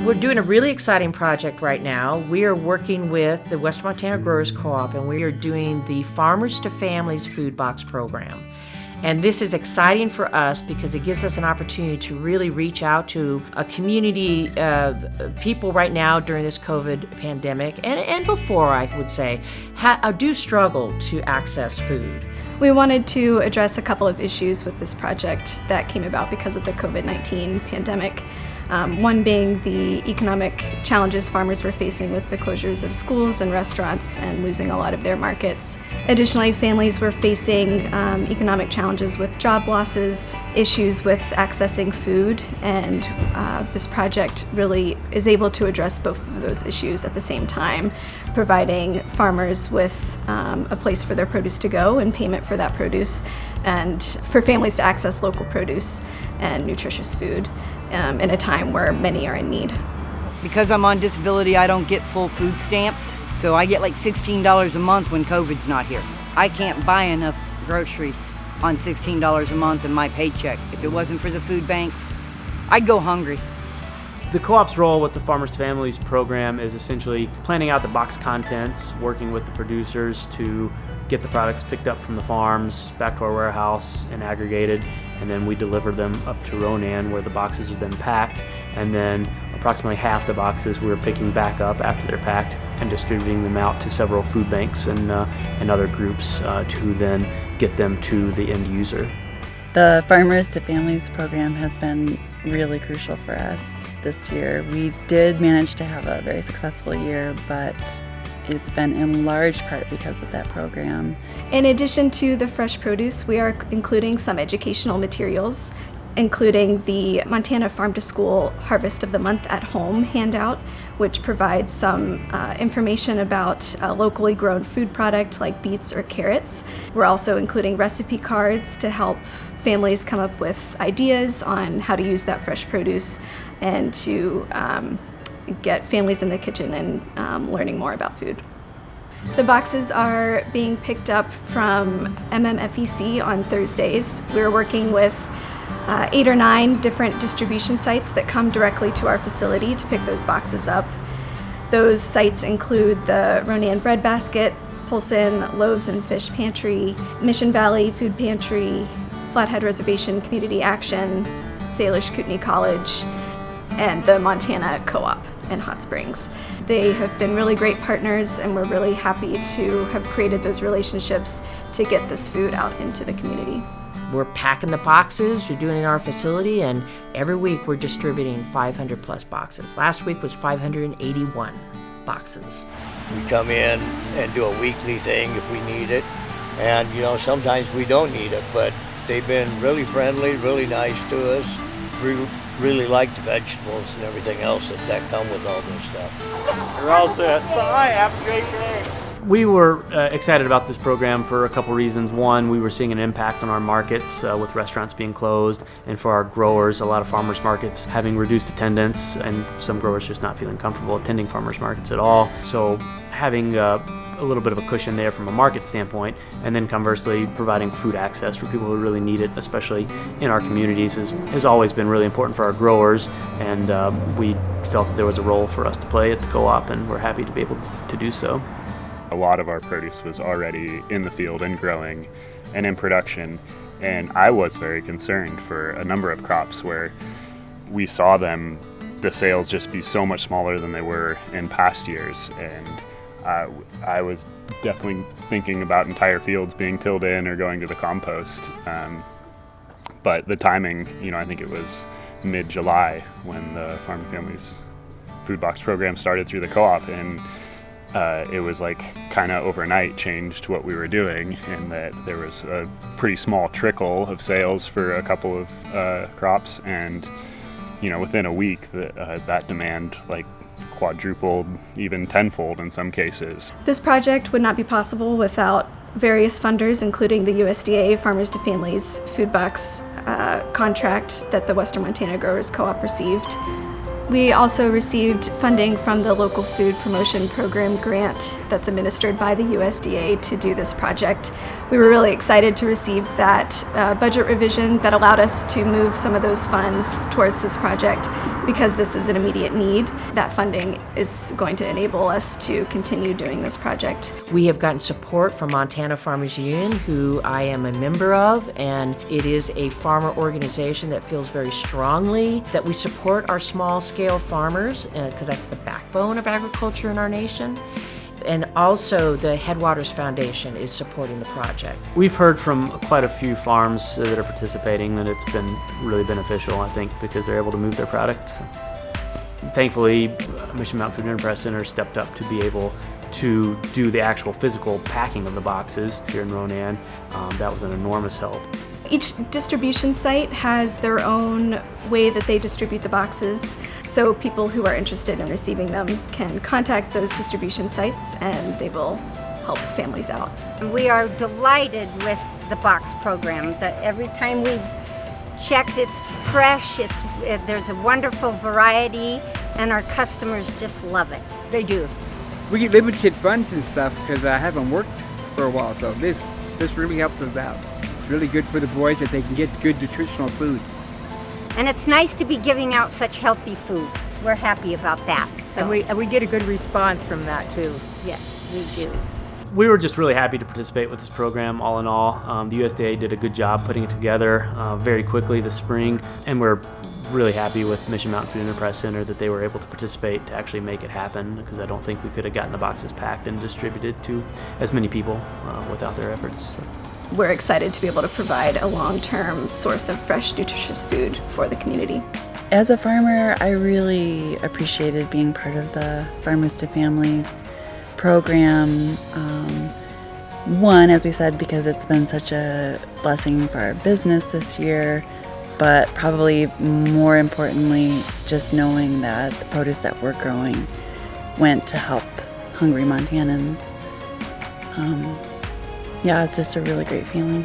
We're doing a really exciting project right now. We are working with the Western Montana Growers Co-op, and we are doing the Farmers to Families Food Box Program. And this is exciting for us because it gives us an opportunity to really reach out to a community of people right now during this COVID pandemic, and before, I would say, do struggle to access food. We wanted to address a couple of issues with this project that came about because of the COVID-19 pandemic. One being the economic challenges farmers were facing with the closures of schools and restaurants and losing a lot of their markets. Additionally, families were facing economic challenges with job losses, issues with accessing food, and this project really is able to address both of those issues at the same time, providing farmers with a place for their produce to go and payment for that produce, and for families to access local produce and nutritious food in a time where many are in need. Because I'm on disability, I don't get full food stamps, so I get like $16 a month when COVID's not here. I can't buy enough groceries on $16 a month in my paycheck. If it wasn't for the food banks, I'd go hungry. The co-op's role with the Farmers to Families program is essentially planning out the box contents, working with the producers to get the products picked up from the farms, back to our warehouse and aggregated, and then we deliver them up to Ronan where the boxes are then packed, and then approximately half the boxes we're picking back up after they're packed and distributing them out to several food banks and other groups to then get them to the end user. The Farmers to Families program has been really crucial for us this year. We did manage to have a very successful year, but it's been in large part because of that program. In addition to the fresh produce, we are including some educational materials, including the Montana Farm to School Harvest of the Month at Home handout, which provides some information about a locally grown food product like beets or carrots. We're also including recipe cards to help families come up with ideas on how to use that fresh produce and to get families in the kitchen and learning more about food. The boxes are being picked up from MMFEC on Thursdays. We're working with 8 or 9 different distribution sites that come directly to our facility to pick those boxes up. Those sites include the Ronan Bread Basket, Polson Loaves and Fish Pantry, Mission Valley Food Pantry, Flathead Reservation Community Action, Salish Kootenai College, and the Montana Co-op in Hot Springs. They have been really great partners, and we're really happy to have created those relationships to get this food out into the community. We're packing the boxes, we're doing it in our facility, and every week we're distributing 500 plus boxes. Last week was 581 boxes. We come in and do a weekly thing if we need it, and sometimes we don't need it, but they've been really friendly, really nice to us. We really like the vegetables and everything else that come with all this stuff. We're all set. Bye, have a great day. We were excited about this program for a couple reasons. One, we were seeing an impact on our markets with restaurants being closed, and for our growers, a lot of farmers markets having reduced attendance, and some growers just not feeling comfortable attending farmers markets at all. So having a little bit of a cushion there from a market standpoint, and then conversely providing food access for people who really need it, especially in our communities, has always been really important for our growers, and we felt that there was a role for us to play at the co-op, and we're happy to be able to do so. A lot of our produce was already in the field and growing and in production, and I was very concerned for a number of crops where we saw the sales just be so much smaller than they were in past years, and I was definitely thinking about entire fields being tilled in or going to the compost. But the timing, I think it was mid-July when the Farm to Families Food Box program started through the co-op, and it was like kind of overnight changed what we were doing, in that there was a pretty small trickle of sales for a couple of crops, and within a week that demand quadrupled, even tenfold in some cases. This project would not be possible without various funders, including the USDA Farmers to Families Food Box contract that the Western Montana Growers Co-op received. We also received funding from the Local Food Promotion Program grant that's administered by the USDA to do this project. We were really excited to receive that budget revision that allowed us to move some of those funds towards this project because this is an immediate need. That funding is going to enable us to continue doing this project. We have gotten support from Montana Farmers Union, who I am a member of, and it is a farmer organization that feels very strongly that we support our small-scale farmers because that's the backbone of agriculture in our nation. And also the Headwaters Foundation is supporting the project. We've heard from quite a few farms that are participating that it's been really beneficial, I think, because they're able to move their product. Thankfully, Mission Mountain Food and Enterprise Center stepped up to be able to do the actual physical packing of the boxes here in Ronan. That was an enormous help. Each distribution site has their own way that they distribute the boxes, so people who are interested in receiving them can contact those distribution sites and they will help families out. We are delighted with the box program. That every time we checked, it's fresh, there's a wonderful variety, and our customers just love it. They do. We get limited funds and stuff because I haven't worked for a while, so this really helps us out. Really good for the boys that they can get good nutritional food. And it's nice to be giving out such healthy food. We're happy about that. So. And we get a good response from that too. Yes, we do. We were just really happy to participate with this program all in all. The USDA did a good job putting it together very quickly this spring, and we're really happy with Mission Mountain Food Enterprise Center that they were able to participate to actually make it happen, because I don't think we could have gotten the boxes packed and distributed to as many people without their efforts. So. We're excited to be able to provide a long-term source of fresh, nutritious food for the community. As a farmer, I really appreciated being part of the Farmers to Families program. One, as we said, because it's been such a blessing for our business this year, but probably more importantly, just knowing that the produce that we're growing went to help hungry Montanans. Yeah, it's just a really great feeling.